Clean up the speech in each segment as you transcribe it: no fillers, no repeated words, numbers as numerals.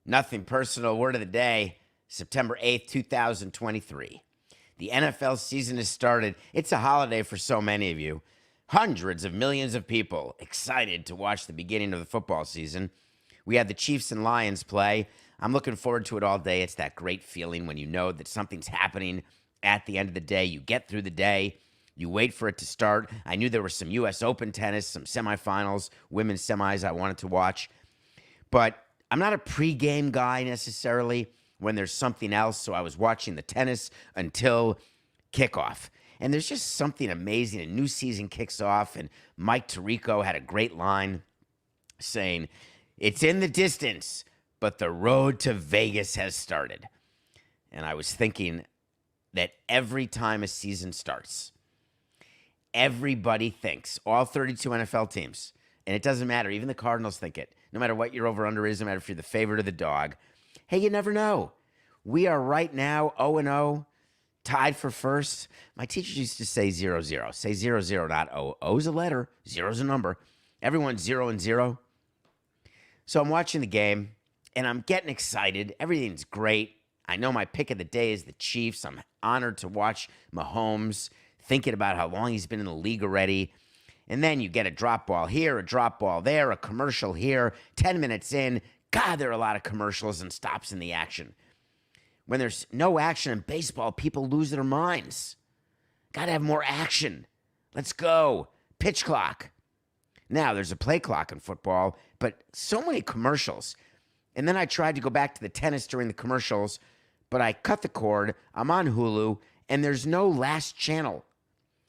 Nothing personal. Word of the day, September 8th, 2023. The NFL season has started. It's a holiday for so many of you. Hundreds of millions of people excited to watch the beginning of the football season. We had the Chiefs and Lions play. I'm looking forward to it all day. It's that great feeling when you know that something's happening at the end of the day. You get through the day. You wait for it to start. I knew there was some U.S. Open tennis, some semifinals, women's semis I wanted to watch. But I'm not a pregame guy necessarily when there's something else, so I was watching the tennis until kickoff. And there's just something amazing. A new season kicks off, and Mike Tirico had a great line saying, "It's in the distance, but the road to Vegas has started." And I was thinking that every time a season starts, everybody thinks, all 32 NFL teams, and it doesn't matter, even the Cardinals think it, no matter what your over-under is, no matter if you're the favorite or the dog. Hey, you never know. We are right now 0-0, tied for first. My teachers used to say 0-0. Say 0-0, not O. O's a letter, zero's a number. Everyone's 0-0. So I'm watching the game, and I'm getting excited. Everything's great. I know my pick of the day is the Chiefs. I'm honored to watch Mahomes, thinking about how long he's been in the league already. And then you get a drop ball here, a drop ball there, a commercial here. 10 minutes in, God, there are a lot of commercials and stops in the action. When there's no action in baseball, people lose their minds. Got to have more action. Let's go. Pitch clock. Now, there's a play clock in football, but so many commercials. And then I tried to go back to the tennis during the commercials, but I cut the cord. I'm on Hulu, and there's no last channel.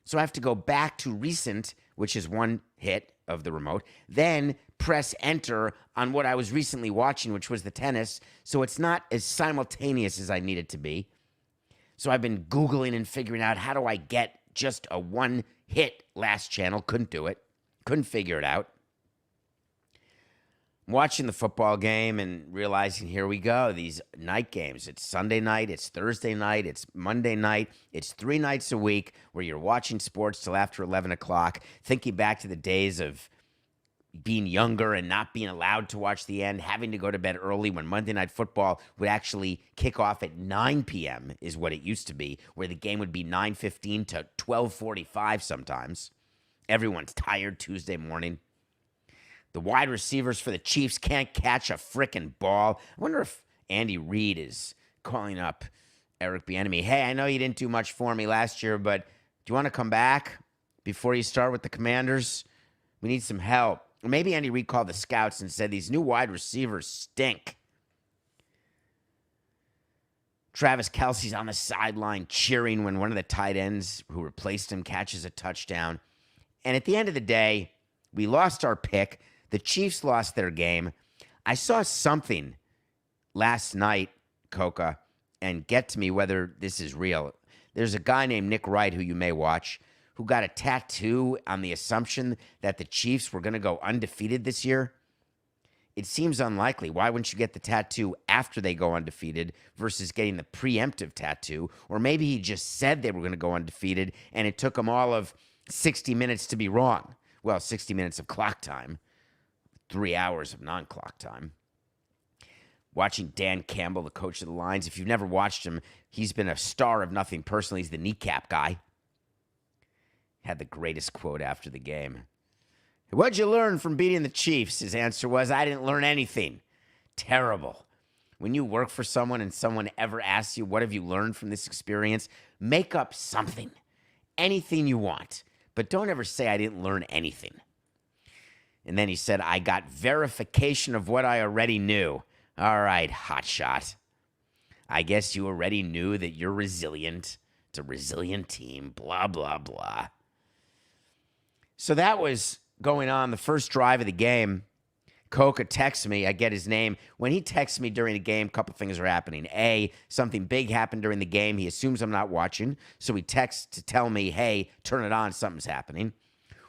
So I have to go back to recent, which is one hit of the remote, then press enter on what I was recently watching, which was the tennis. So it's not as simultaneous as I need it to be. So I've been Googling and figuring out, how do I get just a one hit last channel? Couldn't do it. Couldn't figure it out. I'm watching the football game and realizing, here we go, these night games. It's Sunday night, it's Thursday night, it's Monday night. It's 3 nights a week where you're watching sports till after 11 o'clock, thinking back to the days of being younger and not being allowed to watch the end, having to go to bed early when Monday Night Football would actually kick off at 9 p.m. is what it used to be, where the game would be 9:15 to 12:45 sometimes. Everyone's tired Tuesday morning. The wide receivers for the Chiefs can't catch a frickin' ball. I wonder if Andy Reid is calling up Eric Bieniemy. Hey, I know you didn't do much for me last year, but do you want to come back before you start with the Commanders? We need some help. Or maybe Andy Reid called the scouts and said, these new wide receivers stink. Travis Kelce's on the sideline cheering when one of the tight ends who replaced him catches a touchdown. And at the end of the day, we lost our pick. The Chiefs lost their game. I saw something last night, Coca, and get to me whether this is real. There's a guy named Nick Wright, who you may watch, who got a tattoo on the assumption that the Chiefs were going to go undefeated this year. It seems unlikely. Why wouldn't you get the tattoo after they go undefeated versus getting the preemptive tattoo? Or maybe he just said they were going to go undefeated, and it took him all of 60 minutes to be wrong. Well, 60 minutes of clock time. 3 hours of non-clock time. Watching Dan Campbell, the coach of the Lions. If you've never watched him, he's been a star of nothing personally. He's the kneecap guy. Had the greatest quote after the game. What'd you learn from beating the Chiefs? His answer was, I didn't learn anything. Terrible. When you work for someone and someone ever asks you, what have you learned from this experience? Make up something. Anything you want. But don't ever say, I didn't learn anything. And then he said, I got verification of what I already knew. All right, hotshot. I guess you already knew that you're resilient. It's a resilient team, blah, blah, blah. So that was going on the first drive of the game. Coca texts me. I get his name. When he texts me during the game, a couple things are happening. A, something big happened during the game. He assumes I'm not watching. So he texts to tell me, hey, turn it on, something's happening.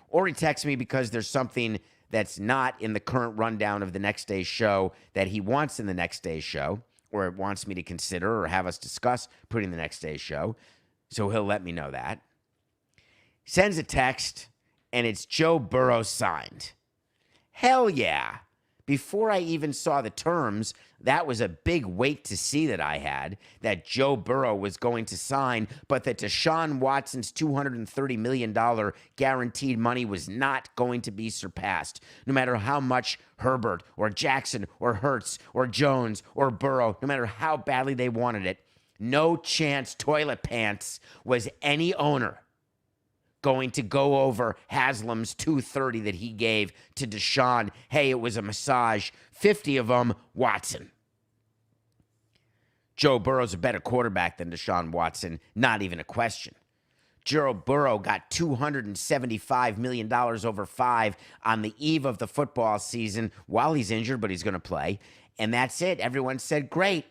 Or he texts me because there's something that's not in the current rundown of the next day's show that he wants in the next day's show, or wants me to consider or have us discuss putting in the next day's show. So he'll let me know that. He sends a text, and it's Joe Burrow signed. Hell yeah. Before I even saw the terms, that was a big wait to see that I had, that Joe Burrow was going to sign, but that Deshaun Watson's $230 million guaranteed money was not going to be surpassed, no matter how much Herbert or Jackson or Hurts or Jones or Burrow, no matter how badly they wanted it. No chance toilet pants was any owner going to go over Haslam's 230 that he gave to Deshaun. Hey, it was a massage. 50 of them, Watson. Joe Burrow's a better quarterback than Deshaun Watson. Not even a question. Joe Burrow got $275 million over 5 on the eve of the football season while he's injured, but he's going to play. And that's it. Everyone said, great.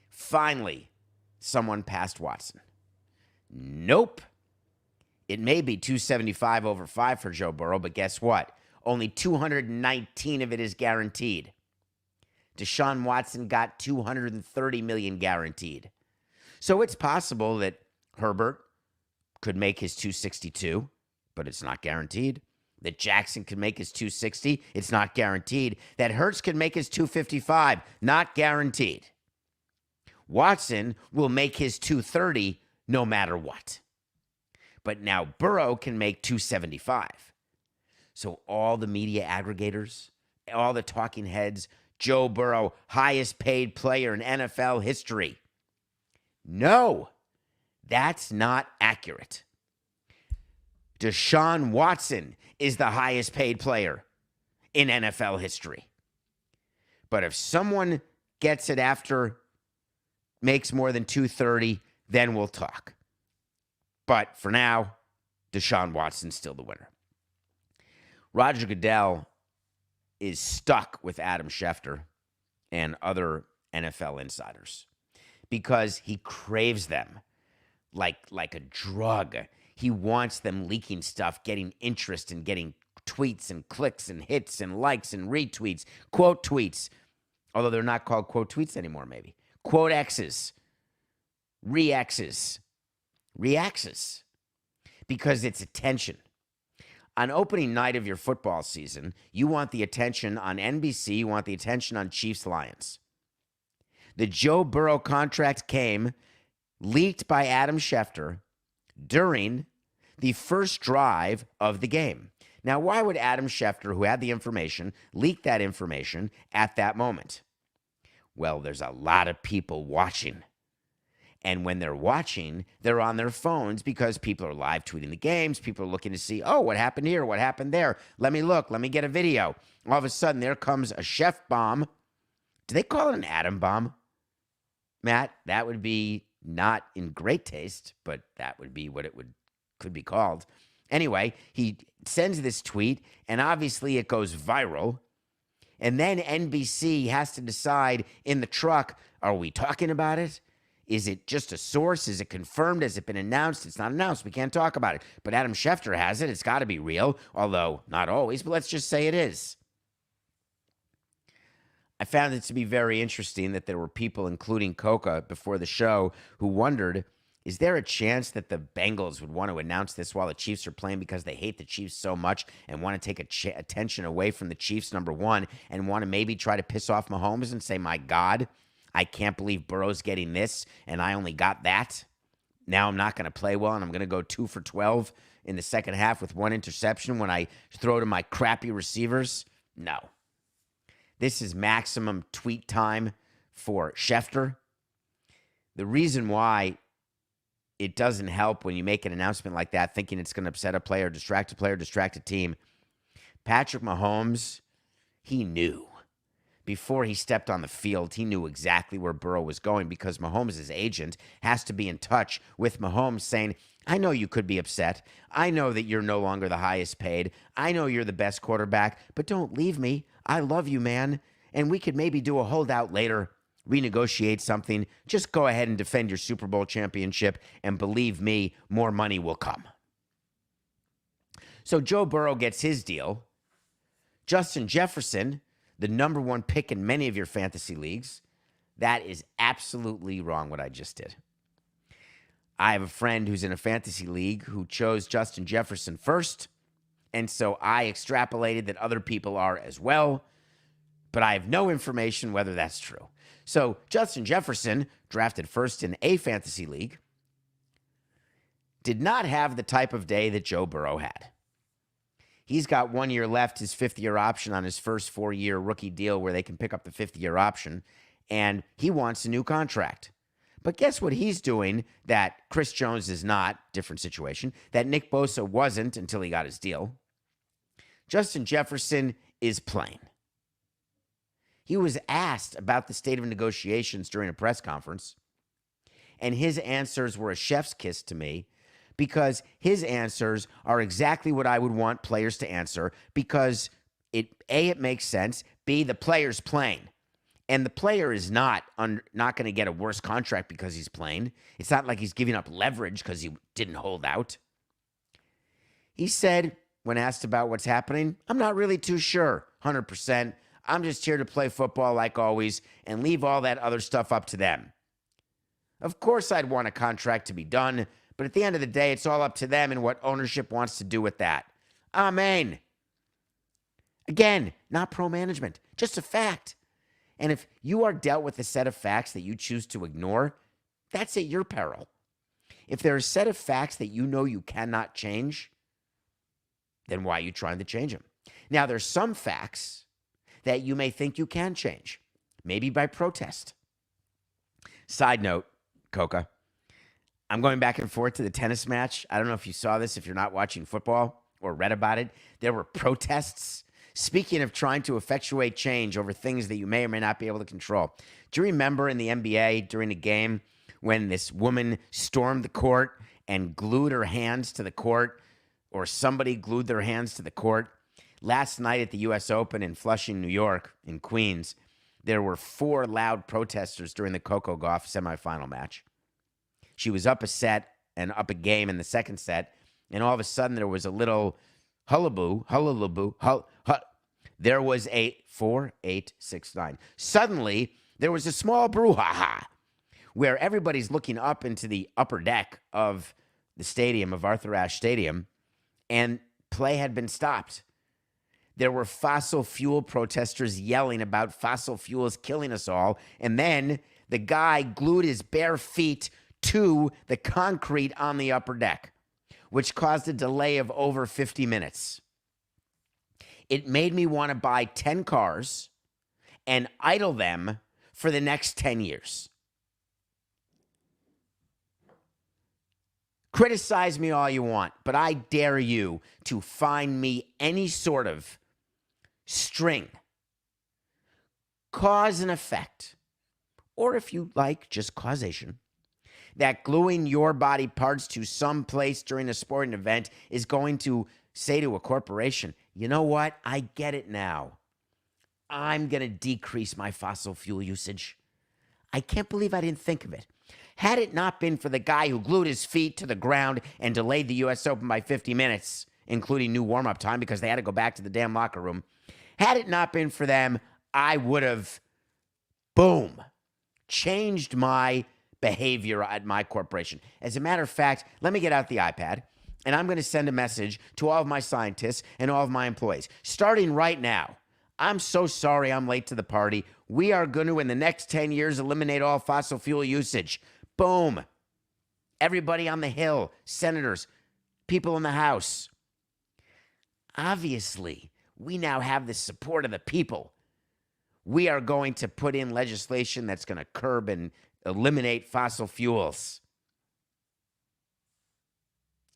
Finally, someone passed Watson. Nope. It may be 275 over 5 for Joe Burrow, but guess what? Only 219 of it is guaranteed. Deshaun Watson got $230 million guaranteed. So it's possible that Herbert could make his 262, but it's not guaranteed. That Jackson could make his 260, it's not guaranteed. That Hurts could make his 255, not guaranteed. Watson will make his 230 no matter what. But now Burrow can make 275. So all the media aggregators, all the talking heads, Joe Burrow, highest paid player in NFL history. No, that's not accurate. Deshaun Watson is the highest paid player in NFL history. But if someone gets it after, makes more than 230, then we'll talk. But for now, Deshaun Watson's still the winner. Roger Goodell is stuck with Adam Schefter and other NFL insiders because he craves them like a drug. He wants them leaking stuff, getting interest and getting tweets and clicks and hits and likes and retweets, quote tweets, although they're not called quote tweets anymore, maybe. Quote X's, re-X's. Reacts because it's attention. On opening night of your football season, you want the attention on NBC, you want the attention on Chiefs-Lions. The Joe Burrow contract came leaked by Adam Schefter during the first drive of the game. Now, why would Adam Schefter, who had the information, leak that information at that moment? Well, there's a lot of people watching. And when they're watching, they're on their phones because people are live tweeting the games. People are looking to see, oh, what happened here? What happened there? Let me look. Let me get a video. All of a sudden, there comes a chef bomb. Do they call it an atom bomb? Matt, that would be not in great taste, but that would be what it could be called. Anyway, he sends this tweet, and obviously it goes viral. And then NBC has to decide in the truck, are we talking about it? Is it just a source? Is it confirmed? Has it been announced? It's not announced. We can't talk about it. But Adam Schefter has it. It's got to be real, although not always, but let's just say it is. I found it to be very interesting that there were people, including Coca, before the show, who wondered, is there a chance that the Bengals would want to announce this while the Chiefs are playing because they hate the Chiefs so much and want to take attention away from the Chiefs, number one, and want to maybe try to piss off Mahomes and say, my God, I can't believe Burrow's getting this, and I only got that. Now I'm not going to play well, and I'm going to go 2 for 12 in the second half with 1 interception when I throw to my crappy receivers. No. This is maximum tweet time for Schefter. The reason why it doesn't help when you make an announcement like that, thinking it's going to upset a player, distract a team. Patrick Mahomes, he knew. Before he stepped on the field, he knew exactly where Burrow was going because Mahomes' agent has to be in touch with Mahomes saying, I know you could be upset. I know that you're no longer the highest paid. I know you're the best quarterback, but don't leave me. I love you, man. And we could maybe do a holdout later, renegotiate something. Just go ahead and defend your Super Bowl championship, and believe me, more money will come. So Joe Burrow gets his deal. Justin Jefferson, the number 1 pick in many of your fantasy leagues, that is absolutely wrong what I just did. I have a friend who's in a fantasy league who chose Justin Jefferson first, and so I extrapolated that other people are as well. but I have no information whether that's true. So Justin Jefferson, drafted first in a fantasy league, did not have the type of day that Joe Burrow had. He's got 1 year left, his fifth-year option on his first 4-year rookie deal where they can pick up the fifth-year option, and he wants a new contract. But guess what he's doing that Chris Jones is not, different situation, that Nick Bosa wasn't until he got his deal? Justin Jefferson is playing. He was asked about the state of negotiations during a press conference, and his answers were a chef's kiss to me because his answers are exactly what I would want players to answer because it makes sense, B, the player's playing. And the player is not going to get a worse contract because he's playing. It's not like he's giving up leverage because he didn't hold out. He said, when asked about what's happening, I'm not really too sure, 100%. I'm just here to play football like always and leave all that other stuff up to them. Of course, I'd want a contract to be done, but at the end of the day, it's all up to them and what ownership wants to do with that. Amen. Again, not pro-management, just a fact. And if you are dealt with a set of facts that you choose to ignore, that's at your peril. If there are a set of facts that you know you cannot change, then why are you trying to change them? Now, there's some facts that you may think you can change, maybe by protest. Side note, Coca, I'm going back and forth to the tennis match. I don't know if you saw this, if you're not watching football or read about it. There were protests. Speaking of trying to effectuate change over things that you may or may not be able to control, do you remember in the NBA during a game when this woman stormed the court and glued her hands to the court, or somebody glued their hands to the court? Last night at the U.S. Open in Flushing, New York, in Queens, there were 4 loud protesters during the Coco Gauff semifinal match. She was up a set and up a game in the second set, and all of a sudden there was a little hullaboo. There was a 4, 8, 6, 9. Suddenly, there was a small brouhaha where everybody's looking up into the upper deck of the stadium, of Arthur Ashe Stadium, and play had been stopped. There were fossil fuel protesters yelling about fossil fuels killing us all, and then the guy glued his bare feet to the concrete on the upper deck, which caused a delay of over 50 minutes. It made me want to buy 10 cars and idle them for the next 10 years. Criticize me all you want, but I dare you to find me any sort of string, cause and effect, or if you like, just causation, that gluing your body parts to some place during a sporting event is going to say to a corporation, you know what? I get it now. I'm going to decrease my fossil fuel usage. I can't believe I didn't think of it. Had it not been for the guy who glued his feet to the ground and delayed the U.S. Open by 50 minutes, including new warm-up time because they had to go back to the damn locker room, had it not been for them, I would have, boom, changed my behavior at my corporation. As a matter of fact, let me get out the iPad, and I'm going to send a message to all of my scientists and all of my employees. Starting right now, I'm so sorry I'm late to the party. We are going to, in the next 10 years, eliminate all fossil fuel usage. Boom. Everybody on the Hill, senators, people in the House. Obviously, we now have the support of the people. We are going to put in legislation that's going to curb and eliminate fossil fuels.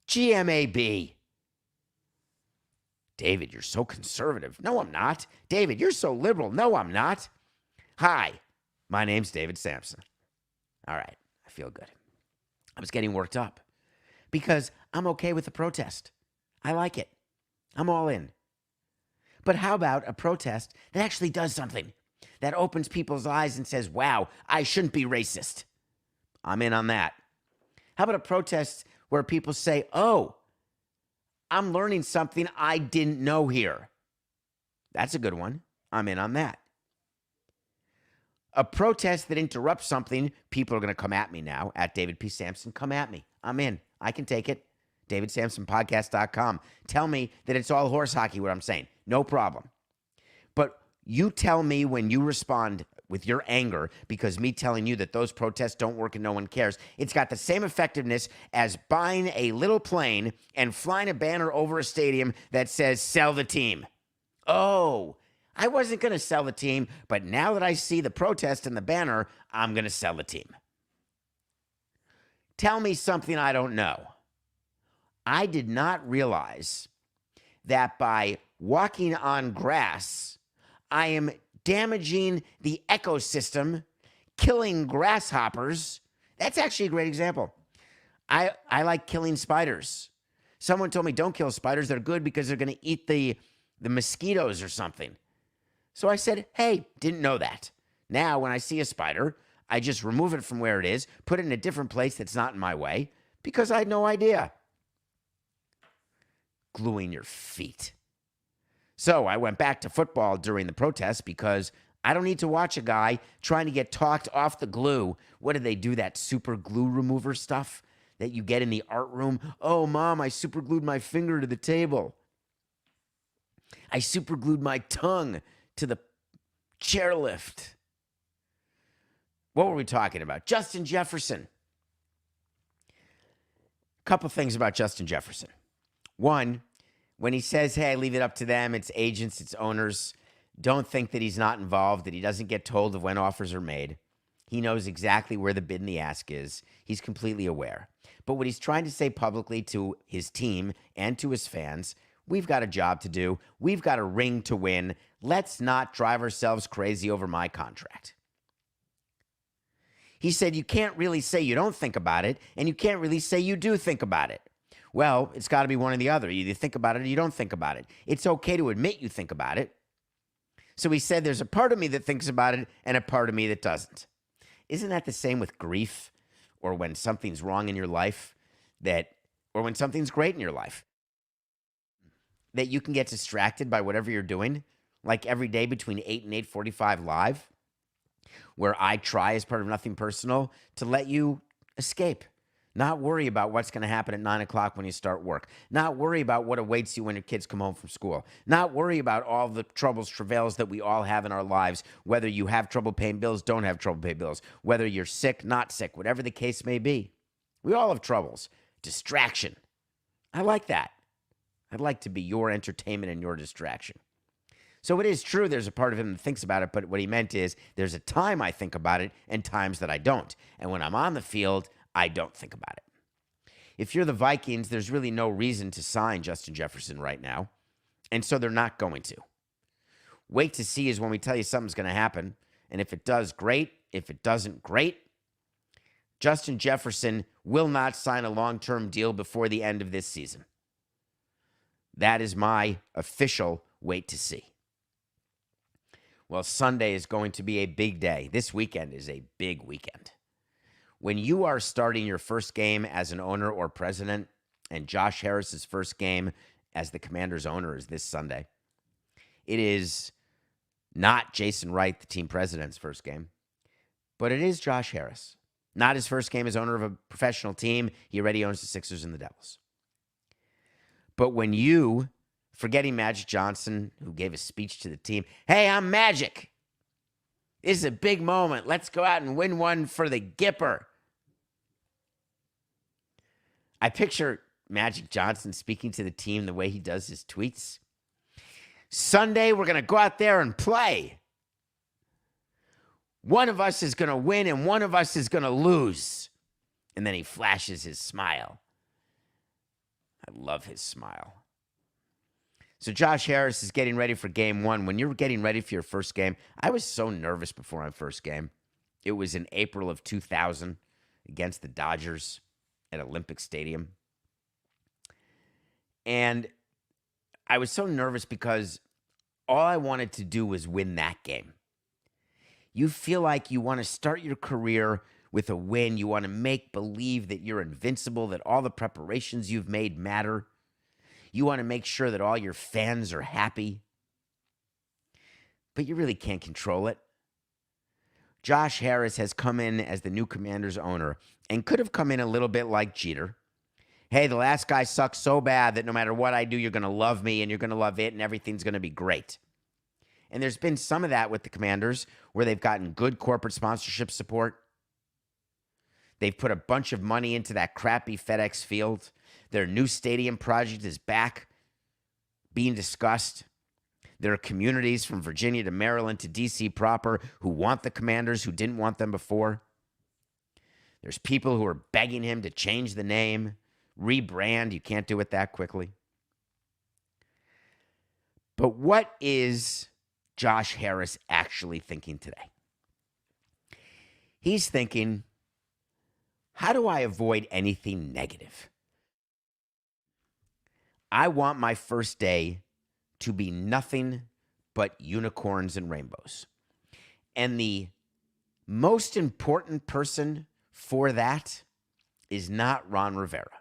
GMAB. David, you're so conservative. No, I'm not. David, you're so liberal. No, I'm not. Hi, my name's David Samson. All right, I feel good. I was getting worked up because I'm okay with the protest. I like it. I'm all in. But how about a protest that actually does something, that opens people's eyes and says, wow, I shouldn't be racist? I'm in on that. How about a protest where people say, oh, I'm learning something I didn't know here? That's a good one. I'm in on that. A protest that interrupts something, people are going to come at me now, at David P. Samson. Come at me. I'm in. I can take it. DavidSamsonPodcast.com. Tell me that it's all horse hockey, what I'm saying. No problem. But You tell me when you respond with your anger because me telling you that those protests don't work and no one cares. It's got the same effectiveness as buying a little plane and flying a banner over a stadium that says, sell the team. Oh, I wasn't going to sell the team, but now that I see the protest and the banner, I'm going to sell the team. Tell me something I don't know. I did not realize that by walking on grass, I am damaging the ecosystem, killing grasshoppers. That's actually a great example. I like killing spiders. Someone told me, don't kill spiders. They're good because they're going to eat the mosquitoes or something. So I said, hey, didn't know that. Now, when I see a spider, I just remove it from where it is, put it in a different place that's not in my way, because I had no idea. Gluing your feet. So I went back to football during the protest because I don't need to watch a guy trying to get talked off the glue. What do they do, that super glue remover stuff that you get in the art room? Oh, Mom, I super glued my finger to the table. I super glued my tongue to the chairlift. What were we talking about? Justin Jefferson. Couple things about Justin Jefferson. One, when he says, hey, I leave it up to them, it's agents, it's owners, don't think that he's not involved, that he doesn't get told of when offers are made. He knows exactly where the bid and the ask is. He's completely aware. But what he's trying to say publicly to his team and to his fans, we've got a job to do. We've got a ring to win. Let's not drive ourselves crazy over my contract. He said, you can't really say you don't think about it, and you can't really say you do think about it. Well, it's got to be one or the other. You either think about it or you don't think about it. It's okay to admit you think about it. So he said, there's a part of me that thinks about it and a part of me that doesn't. Isn't that the same with grief or when something's wrong in your life or when something's great in your life? That you can get distracted by whatever you're doing, like every day between 8 and 8:45 live, where I try as part of Nothing Personal to let you escape. Not worry about what's going to happen at 9 o'clock when you start work. Not worry about what awaits you when your kids come home from school. Not worry about all the troubles, travails that we all have in our lives, whether you have trouble paying bills, don't have trouble paying bills, whether you're sick, not sick, whatever the case may be. We all have troubles. Distraction. I like that. I'd like to be your entertainment and your distraction. So it is true there's a part of him that thinks about it, but what he meant is there's a time I think about it and times that I don't. And when I'm on the field, I don't think about it. If you're the Vikings, there's really no reason to sign Justin Jefferson right now, and so they're not going to. Wait to see is when we tell you something's going to happen, and if it does, great. If it doesn't, great. Justin Jefferson will not sign a long-term deal before the end of this season. That is my official wait to see. Well, Sunday is going to be a big day. This weekend is a big weekend. When you are starting your first game as an owner or president, and Josh Harris's first game as the Commanders' owner is this Sunday, it is not Jason Wright, the team president's first game, but it is Josh Harris. Not his first game as owner of a professional team. He already owns the Sixers and the Devils. But when you, forgetting Magic Johnson, who gave a speech to the team, hey, I'm Magic. This is a big moment. Let's go out and win one for the Gipper. I picture Magic Johnson speaking to the team the way he does his tweets. Sunday, we're going to go out there and play. One of us is going to win and one of us is going to lose. And then he flashes his smile. I love his smile. So Josh Harris is getting ready for game one. When you're getting ready for your first game, I was so nervous before my first game. It was in April of 2000 against the Dodgers at Olympic Stadium. And I was so nervous because all I wanted to do was win that game. You feel like you want to start your career with a win. You want to make believe that you're invincible, that all the preparations you've made matter. You want to make sure that all your fans are happy. But you really can't control it. Josh Harris has come in as the new Commanders owner and could have come in a little bit like Jeter. Hey, the last guy sucks so bad that no matter what I do, you're going to love me and you're going to love it and everything's going to be great. And there's been some of that with the Commanders where they've gotten good corporate sponsorship support. They've put a bunch of money into that crappy FedEx Field. Their new stadium project is back being discussed. There are communities from Virginia to Maryland to D.C. proper who want the Commanders, who didn't want them before. There's people who are begging him to change the name, rebrand. You can't do it that quickly. But what is Josh Harris actually thinking today? He's thinking, how do I avoid anything negative? I want my first day to be nothing but unicorns and rainbows. And the most important person for that is not Ron Rivera.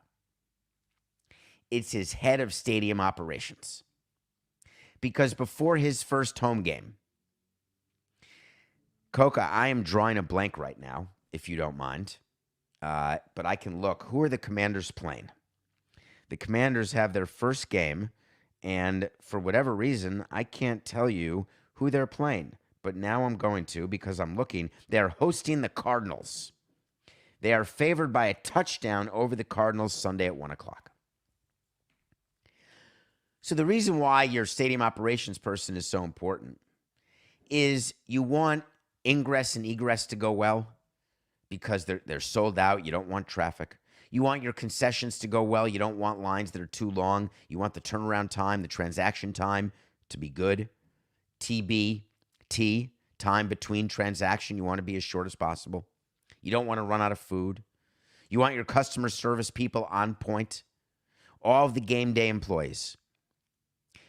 It's his head of stadium operations. Because before his first home game, Coca, I am drawing a blank right now, if you don't mind. But I can look. Who are the Commanders playing? The Commanders have their first game, and for whatever reason, I can't tell you who they're playing. But now I'm going to because I'm looking. They're hosting the Cardinals. They are favored by a touchdown over the Cardinals Sunday at 1 o'clock. So the reason why your stadium operations person is so important is you want ingress and egress to go well because they're sold out. You don't want traffic. You want your concessions to go well. You don't want lines that are too long. You want the turnaround time, the transaction time to be good. TBT, time between transaction, you want to be as short as possible. You don't want to run out of food. You want your customer service people on point. All of the game day employees.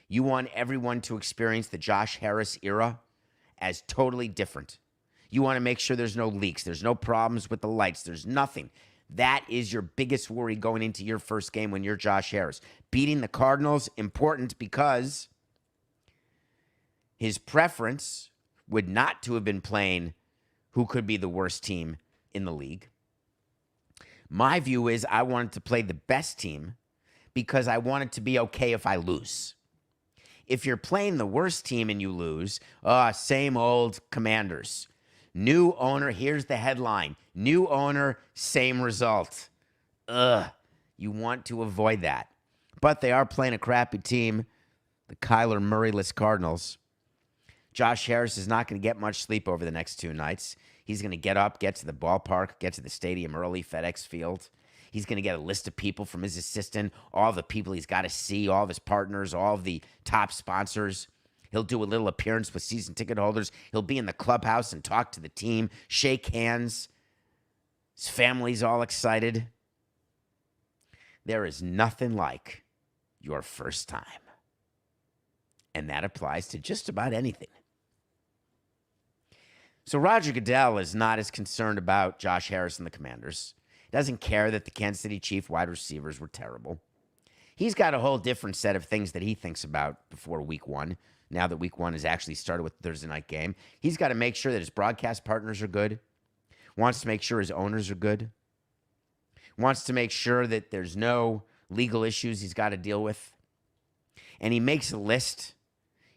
You want everyone to experience the Josh Harris era as totally different. You want to make sure there's no leaks. There's no problems with the lights. There's nothing. That is your biggest worry going into your first game when you're Josh Harris. Beating the Cardinals, important because his preference would not to have been playing who could be the worst team in the league. My view is I wanted to play the best team because I want it to be okay if I lose. If you're playing the worst team and you lose, same old Commanders. New owner, here's the headline. New owner, same result. You want to avoid that. But they are playing a crappy team, the Kyler Murray-less Cardinals. Josh Harris is not going to get much sleep over the next 2 nights. He's going to get up, get to the ballpark, get to the stadium early, FedEx Field. He's going to get a list of people from his assistant, all the people he's got to see, all of his partners, all of the top sponsors. He'll do a little appearance with season ticket holders. He'll be in the clubhouse and talk to the team, shake hands. His family's all excited. There is nothing like your first time. And that applies to just about anything. So Roger Goodell is not as concerned about Josh Harris and the Commanders. Doesn't care that the Kansas City Chiefs wide receivers were terrible. He's got a whole different set of things that he thinks about before week 1. Now that week 1 has actually started with the Thursday night game. He's got to make sure that his broadcast partners are good. Wants to make sure his owners are good. Wants to make sure that there's no legal issues he's got to deal with. And he makes a list.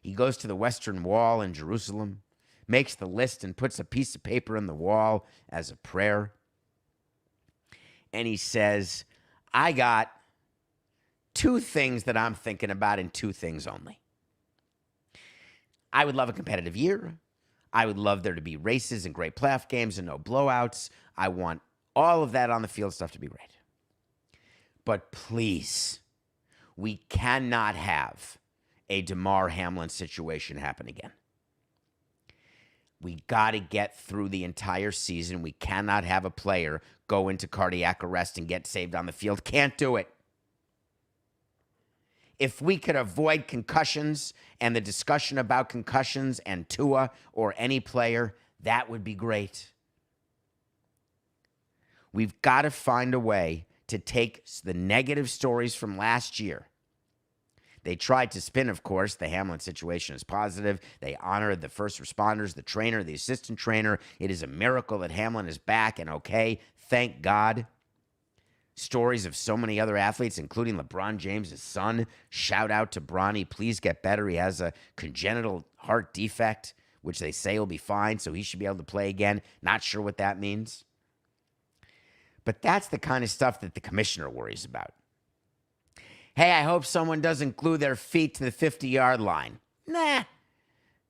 He goes to the Western Wall in Jerusalem, makes the list and puts a piece of paper on the wall as a prayer. And he says, I got 2 things that I'm thinking about and 2 things only. I would love a competitive year. I would love there to be races and great playoff games and no blowouts. I want all of that on the field stuff to be great. But please, we cannot have a Damar Hamlin situation happen again. We got to get through the entire season. We cannot have a player go into cardiac arrest and get saved on the field. Can't do it. If we could avoid concussions and the discussion about concussions and Tua or any player, that would be great. We've got to find a way to take the negative stories from last year. They tried to spin, of course, the Hamlin situation as positive. They honored the first responders, the trainer, the assistant trainer. It is a miracle that Hamlin is back and okay. Thank God. stories of so many other athletes, including LeBron James' son. Shout out to Bronny. Please get better. He has a congenital heart defect, which they say will be fine, so he should be able to play again. Not sure what that means. But that's the kind of stuff that the commissioner worries about. Hey, I hope someone doesn't glue their feet to the 50-yard line. Nah.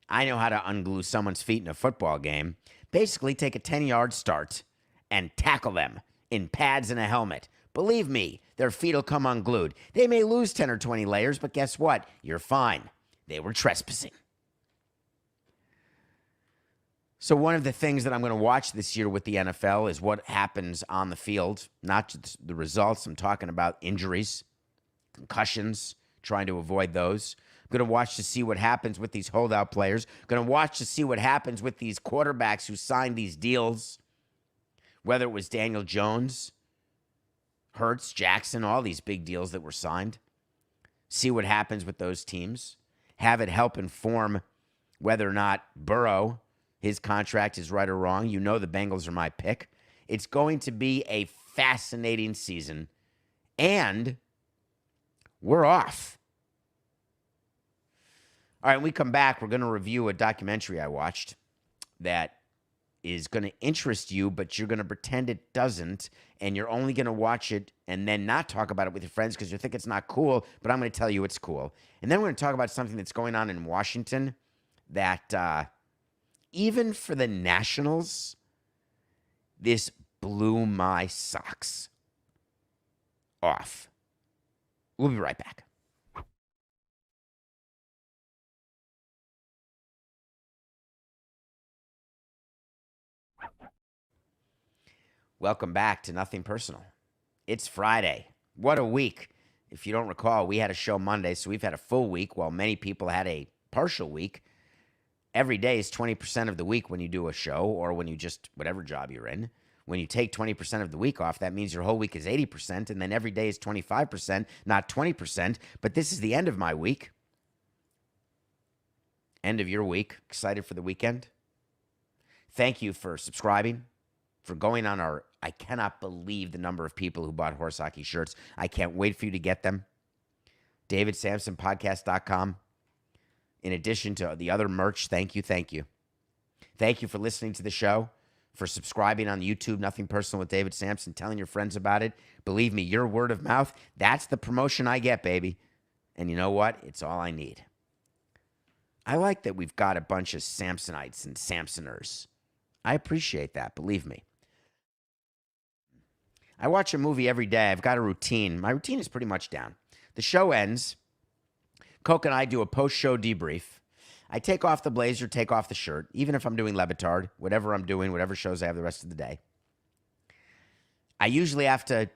I know how to unglue someone's feet in a football game. Basically, take a 10-yard start and tackle them in pads and a helmet. Believe me, their feet will come unglued. They may lose 10 or 20 layers, but guess what? You're fine. They were trespassing. So one of the things that I'm going to watch this year with the NFL is what happens on the field, not just the results. I'm talking about injuries, concussions, trying to avoid those. I'm going to watch to see what happens with these holdout players. I'm going to watch to see what happens with these quarterbacks who signed these deals, whether it was Daniel Jones, Hurts, Jackson, all these big deals that were signed. See what happens with those teams. Have it help inform whether or not Burrow, his contract is right or wrong. You know the Bengals are my pick. It's going to be a fascinating season, and we're off. All right, when we come back, we're going to review a documentary I watched that is going to interest you, but you're going to pretend it doesn't, and you're only going to watch it and then not talk about it with your friends because you think it's not cool, but I'm going to tell you it's cool. And then we're going to talk about something that's going on in Washington that even for the Nationals, this blew my socks off. We'll be right back. Welcome back to Nothing Personal. It's Friday. What a week. If you don't recall, we had a show Monday, so we've had a full week while many people had a partial week. Every day is 20% of the week when you do a show or when you just, whatever job you're in. When you take 20% of the week off, that means your whole week is 80%, and then every day is 25%, not 20%. But this is the end of my week. End of your week. Excited for the weekend? Thank you for subscribing, for going on our, I cannot believe the number of people who bought horse hockey shirts. I can't wait for you to get them. DavidSamsonPodcast.com. In addition to the other merch, thank you, thank you. Thank you for listening to the show, for subscribing on YouTube, Nothing Personal with David Samson, telling your friends about it. Believe me, your word of mouth, that's the promotion I get, baby. And you know what? It's all I need. I like that we've got a bunch of Samsonites and Samsoners. I appreciate that, believe me. I watch a movie every day. I've got a routine. My routine is pretty much down. The show ends. Coke and I do a post-show debrief. I take off the blazer, take off the shirt, even if I'm doing Levitard, whatever I'm doing, whatever shows I have the rest of the day. I usually have to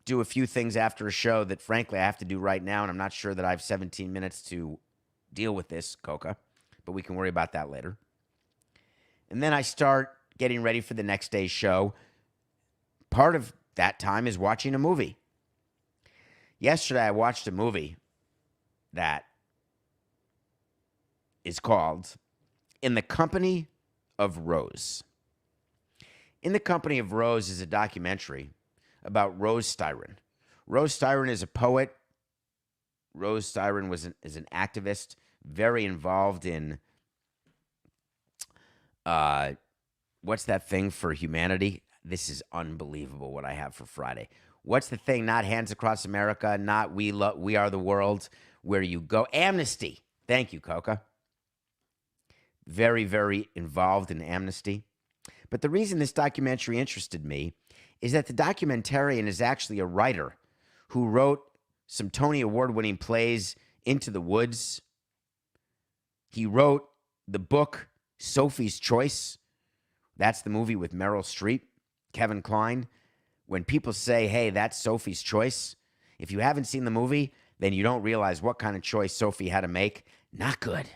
do a few things after a show that, frankly, I have to do right now, and I'm not sure that I have 17 minutes to deal with this, Coca, but we can worry about that later. And then I start getting ready for the next day's show. Part of that time is watching a movie. Yesterday, I watched a movie that is called In the Company of Rose. In the Company of Rose is a documentary about Rose Styron. Rose Styron is a poet. Rose Styron is an activist, very involved in what's that thing for humanity? This is unbelievable what I have for Friday. What's the thing? Not Hands Across America, not We Are the World, where you go. Amnesty. Thank you, Coca. Very, very involved in amnesty. But the reason this documentary interested me is that the documentarian is actually a writer who wrote some Tony Award-winning plays, Into the Woods. He wrote the book Sophie's Choice. That's the movie with Meryl Streep, Kevin Kline. When people say, hey, that's Sophie's Choice, if you haven't seen the movie, then you don't realize what kind of choice Sophie had to make. Not good.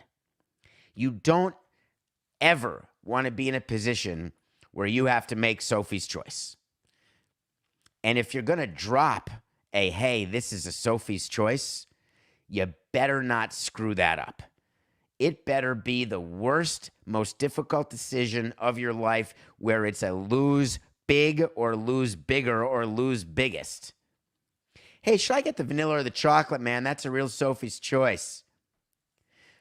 You don't ever want to be in a position where you have to make Sophie's Choice. And if you're going to drop a, hey, this is a Sophie's Choice, you better not screw that up. It better be the worst, most difficult decision of your life where it's a lose big or lose bigger or lose biggest? Hey, should I get the vanilla or the chocolate, man? That's a real Sophie's choice.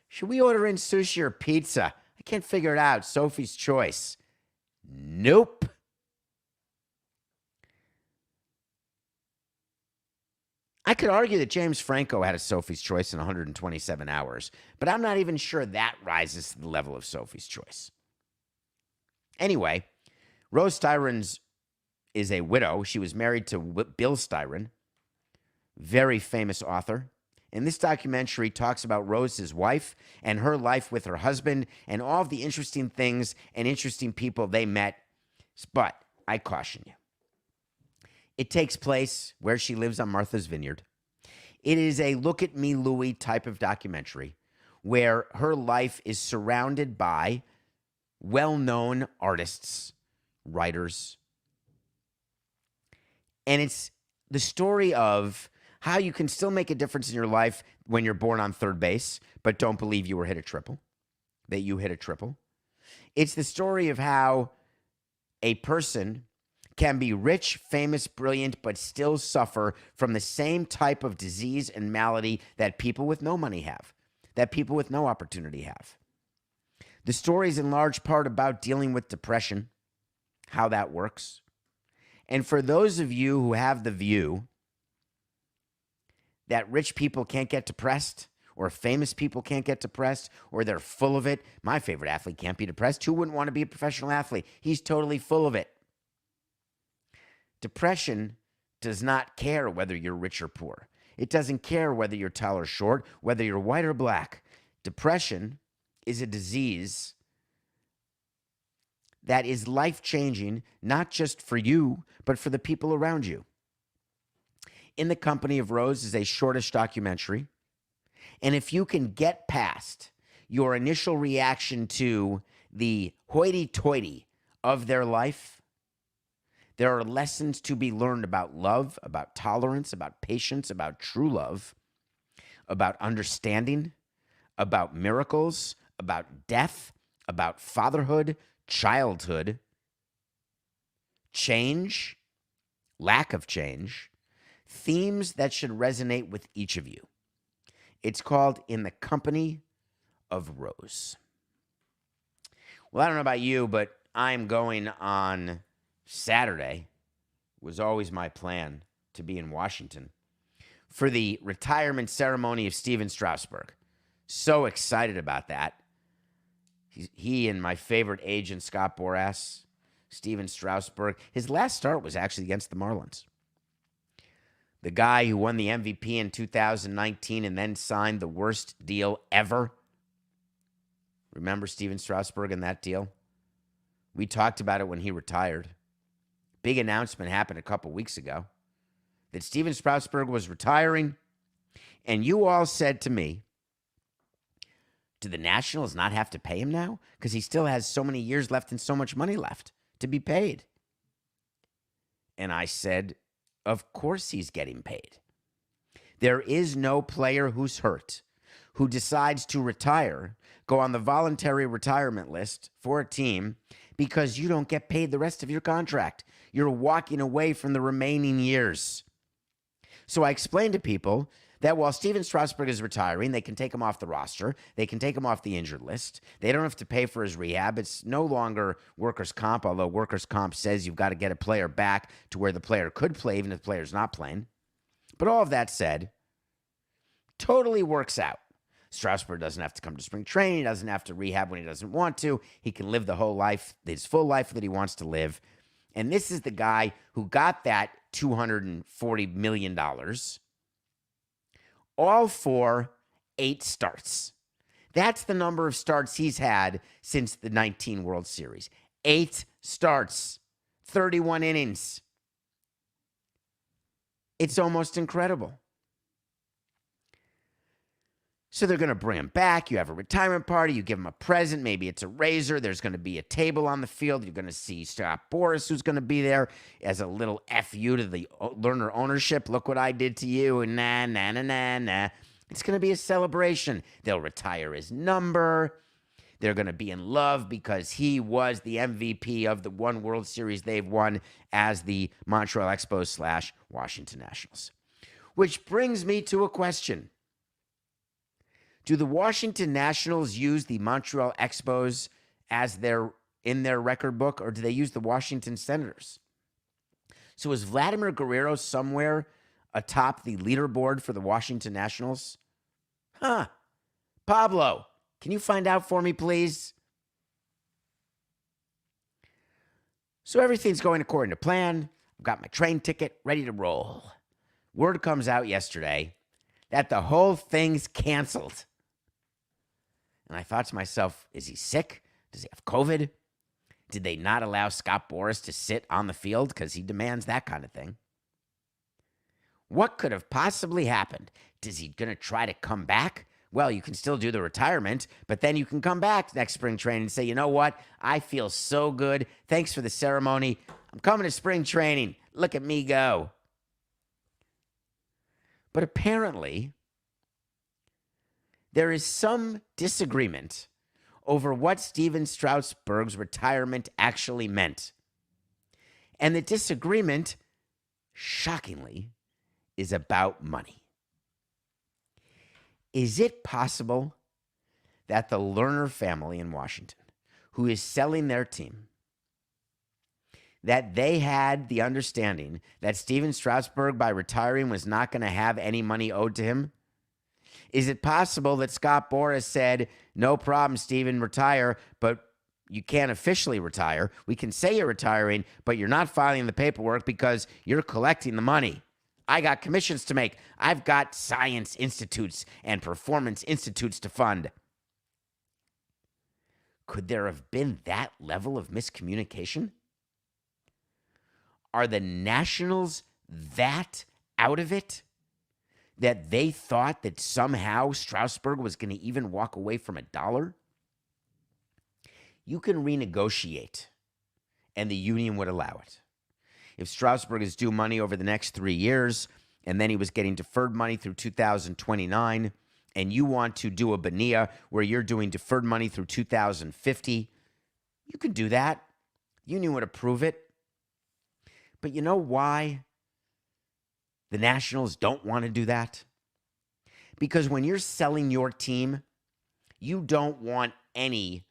Should we order in sushi or pizza? I can't figure it out. Sophie's choice. Nope. I could argue that James Franco had a Sophie's choice in 127 hours, but I'm not even sure that rises to the level of Sophie's choice. Anyway, Rose Styron is a widow. She was married to Bill Styron, very famous author. And this documentary talks about Rose, his wife, and her life with her husband and all of the interesting things and interesting people they met. But I caution you. It takes place where she lives on Martha's Vineyard. It is a look at me, Louie type of documentary where her life is surrounded by well-known artists, writers. And it's the story of how you can still make a difference in your life when you're born on third base, but don't believe you hit a triple. It's the story of how a person can be rich, famous, brilliant, but still suffer from the same type of disease and malady that people with no money have, that people with no opportunity have. The story is in large part about dealing with depression, how that works. And for those of you who have the view that rich people can't get depressed, or famous people can't get depressed, or they're full of it. My favorite athlete can't be depressed. Who wouldn't want to be a professional athlete? He's totally full of it. Depression does not care whether you're rich or poor. It doesn't care whether you're tall or short, whether you're white or black. Depression is a disease that is life-changing, not just for you, but for the people around you. In the Company of Rose is a shortish documentary. And if you can get past your initial reaction to the hoity-toity of their life, there are lessons to be learned about love, about tolerance, about patience, about true love, about understanding, about miracles, about death, about fatherhood, childhood, change, lack of change, themes that should resonate with each of you. It's called In the Company of Rose. Well, I don't know about you, but I'm going on Saturday. It was always my plan to be in Washington for the retirement ceremony of Stephen Strasburg. So excited about that. He and my favorite agent, Scott Boras, Stephen Strasburg. His last start was actually against the Marlins. The guy who won the MVP in 2019 and then signed the worst deal ever. Remember Stephen Strasburg and that deal? We talked about it when he retired. Big announcement happened a couple weeks ago that Stephen Strasburg was retiring, and you all said to me, do the Nationals not have to pay him now? Because he still has so many years left and so much money left to be paid. And I said, of course he's getting paid. There is no player who's hurt who decides to retire, go on the voluntary retirement list for a team because you don't get paid the rest of your contract. You're walking away from the remaining years. So I explained to people that while Stephen Strasburg is retiring, they can take him off the roster. They can take him off the injured list. They don't have to pay for his rehab. It's no longer workers' comp, although workers' comp says you've got to get a player back to where the player could play, even if the player's not playing. But all of that said, totally works out. Strasburg doesn't have to come to spring training. He doesn't have to rehab when he doesn't want to. He can live the whole life, his full life that he wants to live. And this is the guy who got that $240 million, all for 8 starts. That's the number of starts he's had since the 19 World Series. 8 starts, 31 innings. It's almost incredible. So they're going to bring him back. You have a retirement party. You give him a present. Maybe it's a razor. There's going to be a table on the field. You're going to see Scott Boras, who's going to be there as a little FU to the learner ownership. Look what I did to you. And nah. It's going to be a celebration. They'll retire his number. They're going to be in love because he was the MVP of the one World Series they've won as the Montreal Expos / Washington Nationals. Which brings me to a question. Do the Washington Nationals use the Montreal Expos as in their record book, or do they use the Washington Senators? So is Vladimir Guerrero somewhere atop the leaderboard for the Washington Nationals? Pablo, can you find out for me, please? So everything's going according to plan. I've got my train ticket ready to roll. Word comes out yesterday that the whole thing's canceled. And I thought to myself, is he sick? Does he have COVID? Did they not allow Scott Boras to sit on the field because he demands that kind of thing? What could have possibly happened? Is he going to try to come back? Well, you can still do the retirement, but then you can come back next spring training and say, you know what? I feel so good. Thanks for the ceremony. I'm coming to spring training. Look at me go. But apparently, there is some disagreement over what Stephen Strasburg's retirement actually meant. And the disagreement, shockingly, is about money. Is it possible that the Lerner family in Washington, who is selling their team, that they had the understanding that Stephen Strasburg, by retiring, was not going to have any money owed to him? Is it possible that Scott Boras said, no problem, Stephen, retire, but you can't officially retire. We can say you're retiring, but you're not filing the paperwork because you're collecting the money. I got commissions to make. I've got science institutes and performance institutes to fund. Could there have been that level of miscommunication? Are the Nationals that out of it that they thought that somehow Strasburg was going to even walk away from $1? You can renegotiate, and the union would allow it. If Strasburg is due money over the next 3 years, and then he was getting deferred money through 2029, and you want to do a Bonilla where you're doing deferred money through 2050, you could do that. The union would approve it. But you know why the Nationals don't want to do that? Because when you're selling your team, you don't want any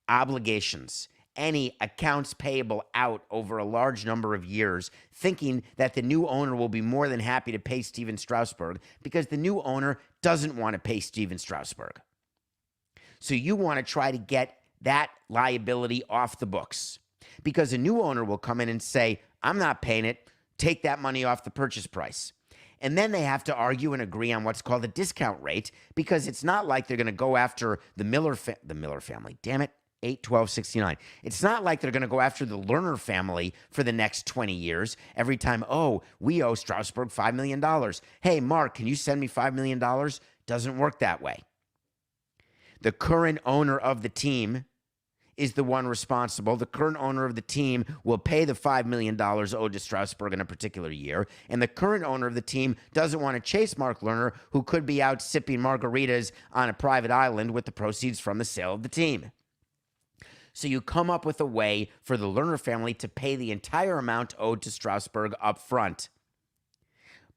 obligations, any accounts payable out over a large number of years, thinking that the new owner will be more than happy to pay Stephen Strasburg, because the new owner doesn't want to pay Stephen Strasburg. So you want to try to get that liability off the books, because a new owner will come in and say, I'm not paying it, take that money off the purchase price. And then they have to argue and agree on what's called a discount rate, because it's not like they're going to go after the Miller family. Damn it. 8-12-69. It's not like they're going to go after the Lerner family for the next 20 years. Every time, we owe Strasburg $5 million. Hey, Mark, can you send me $5 million? Doesn't work that way. The current owner of the team is the one responsible. The current owner of the team will pay the $5 million owed to Strasburg in a particular year. And the current owner of the team doesn't want to chase Mark Lerner, who could be out sipping margaritas on a private island with the proceeds from the sale of the team. So you come up with a way for the Lerner family to pay the entire amount owed to Strasburg up front.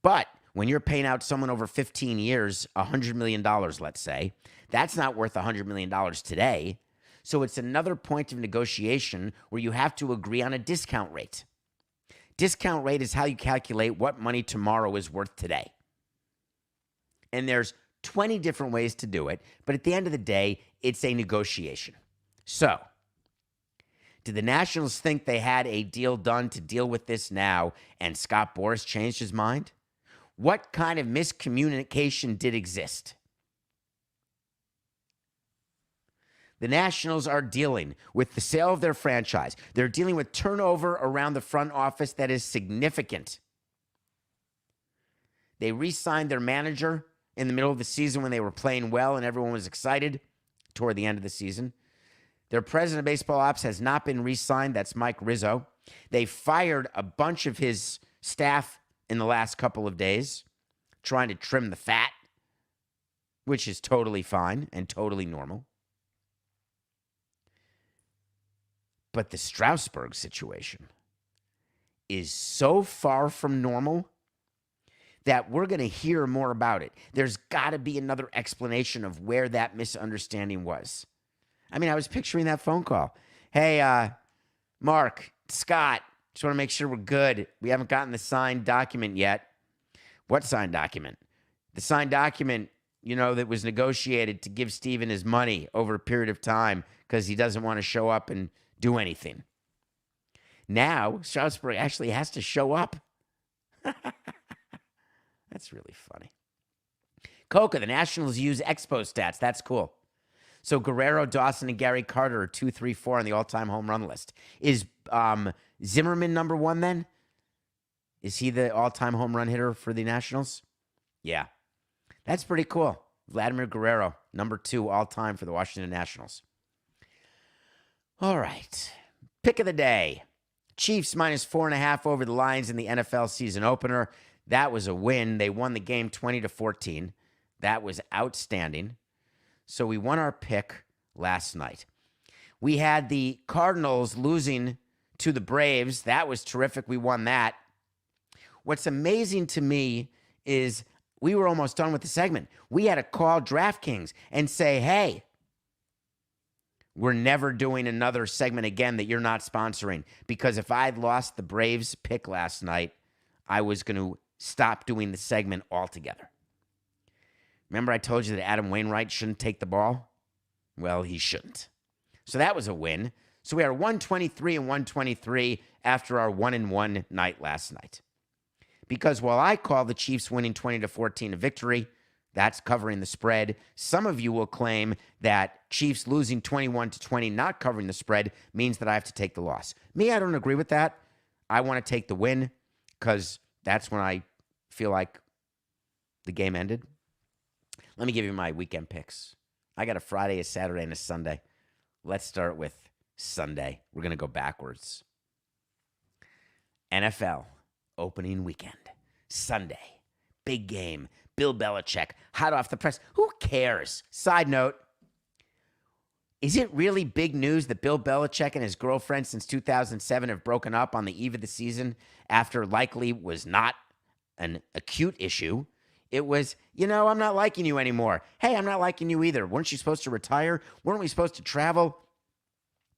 But when you're paying out someone over 15 years, $100 million, let's say, that's not worth $100 million today. So it's another point of negotiation where you have to agree on a discount rate. Discount rate is how you calculate what money tomorrow is worth today. And there's 20 different ways to do it, but at the end of the day, it's a negotiation. So, did the Nationals think they had a deal done to deal with this now, and Scott Boras changed his mind? What kind of miscommunication did exist? The Nationals are dealing with the sale of their franchise. They're dealing with turnover around the front office that is significant. They re-signed their manager in the middle of the season when they were playing well and everyone was excited toward the end of the season. Their president of baseball ops has not been re-signed. That's Mike Rizzo. They fired a bunch of his staff in the last couple of days, trying to trim the fat, which is totally fine and totally normal. But the Strasburg situation is so far from normal that we're going to hear more about it. There's got to be another explanation of where that misunderstanding was. I mean, I was picturing that phone call. Hey, Mark, Scott, just want to make sure we're good. We haven't gotten the signed document yet. What signed document? The signed document, that was negotiated to give Stephen his money over a period of time because he doesn't want to show up and do anything. Now, Strasburg actually has to show up. That's really funny. Coca, the Nationals use Expo stats. That's cool. So Guerrero, Dawson, and Gary Carter are 2, 3, 4 on the all-time home run list. Is Zimmerman number 1 then? Is he the all-time home run hitter for the Nationals? Yeah. That's pretty cool. Vladimir Guerrero, number 2 all-time for the Washington Nationals. All right. Pick of the day. Chiefs minus 4.5 over the Lions in the NFL season opener. That was a win. They won the game 20-14. That was outstanding. So we won our pick last night. We had the Cardinals losing to the Braves. That was terrific. We won that. What's amazing to me is we were almost done with the segment. We had to call DraftKings and say, hey, we're never doing another segment again that you're not sponsoring. Because if I'd lost the Braves pick last night, I was going to stop doing the segment altogether. Remember I told you that Adam Wainwright shouldn't take the ball? Well, he shouldn't. So that was a win. So we are 123 and 123 after our 1-1 night last night. Because while I call the Chiefs winning 20-14 a victory, that's covering the spread. Some of you will claim that Chiefs losing 21-20, not covering the spread, means that I have to take the loss. Me, I don't agree with that. I want to take the win because that's when I feel like the game ended. Let me give you my weekend picks. I got a Friday, a Saturday, and a Sunday. Let's start with Sunday. We're going to go backwards. NFL opening weekend. Sunday. Big game. Bill Belichick, hot off the press. Who cares? Side note, is it really big news that Bill Belichick and his girlfriend since 2007 have broken up on the eve of the season after likely was not an acute issue? It was, I'm not liking you anymore. Hey, I'm not liking you either. Weren't you supposed to retire? Weren't we supposed to travel?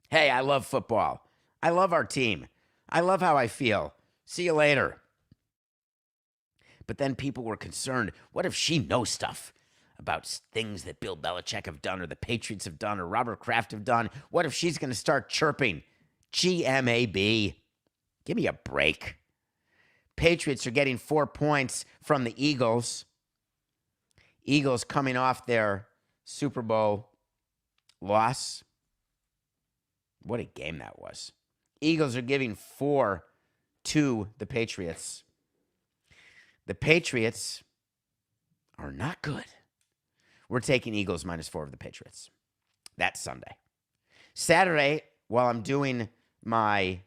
Hey, I love football. I love our team. I love how I feel. See you later. But then people were concerned, what if she knows stuff about things that Bill Belichick have done or the Patriots have done or Robert Kraft have done? What if she's going to start chirping? GMAB. Give me a break. Patriots are getting 4 points from the Eagles. Eagles coming off their Super Bowl loss. What a game that was. Eagles are giving 4 to the Patriots. The Patriots are not good. We're taking Eagles minus 4 of the Patriots. That's Sunday. Saturday, while I'm doing my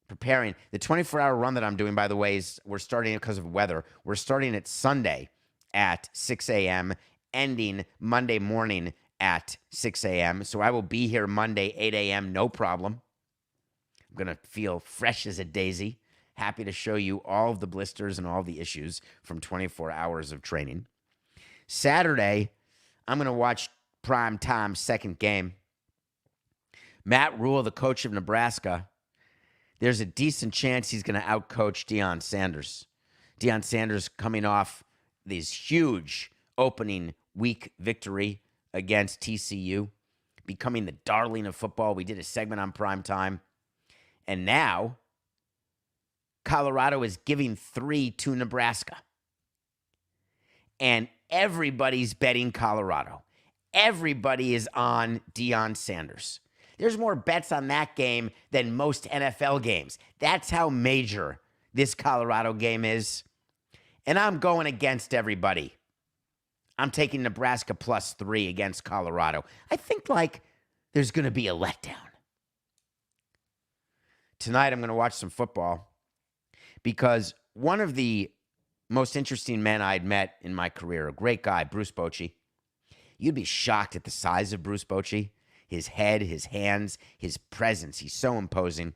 preparing, the 24-hour run that I'm doing, by the way, is we're starting because of weather. We're starting at Sunday at 6 a.m., ending Monday morning at 6 a.m. So I will be here Monday, 8 a.m., no problem. I'm going to feel fresh as a daisy. Happy to show you all of the blisters and all the issues from 24 hours of training. Saturday, I'm going to watch prime time second game. Matt Rule, the coach of Nebraska, there's a decent chance he's going to outcoach Deion Sanders. Deion Sanders coming off this huge opening week victory against TCU, becoming the darling of football. We did a segment on prime time. And now Colorado is giving 3 to Nebraska. And everybody's betting Colorado. Everybody is on Deion Sanders. There's more bets on that game than most NFL games. That's how major this Colorado game is. And I'm going against everybody. I'm taking Nebraska plus 3 against Colorado. I think there's going to be a letdown. Tonight I'm going to watch some football because one of the most interesting men I'd met in my career, a great guy, Bruce Bochy. You'd be shocked at the size of Bruce Bochy. His head, his hands, his presence. He's so imposing.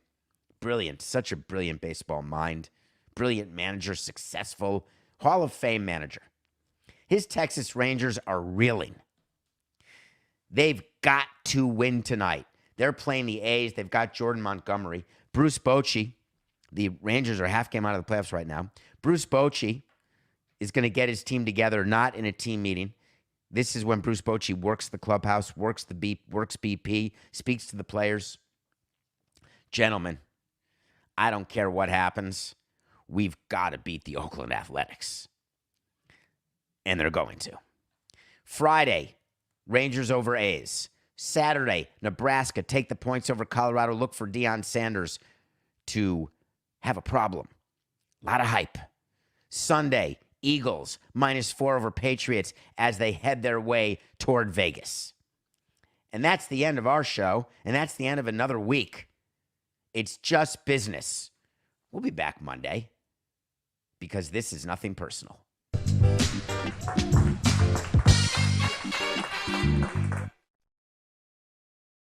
Brilliant. Such a brilliant baseball mind. Brilliant manager, successful. Hall of Fame manager. His Texas Rangers are reeling. They've got to win tonight. They're playing the A's. They've got Jordan Montgomery. Bruce Bochy. The Rangers are half game out of the playoffs right now. Bruce Bochy is going to get his team together, not in a team meeting. This is when Bruce Bochy works the clubhouse, works BP, speaks to the players. Gentlemen, I don't care what happens. We've got to beat the Oakland Athletics. And they're going to. Friday, Rangers over A's. Saturday, Nebraska take the points over Colorado. Look for Deion Sanders to have a problem. A lot of hype. Sunday, Eagles -4 over Patriots as they head their way toward Vegas. And that's the end of our show, and that's the end of another week. It's just business. We'll be back Monday because this is nothing personal.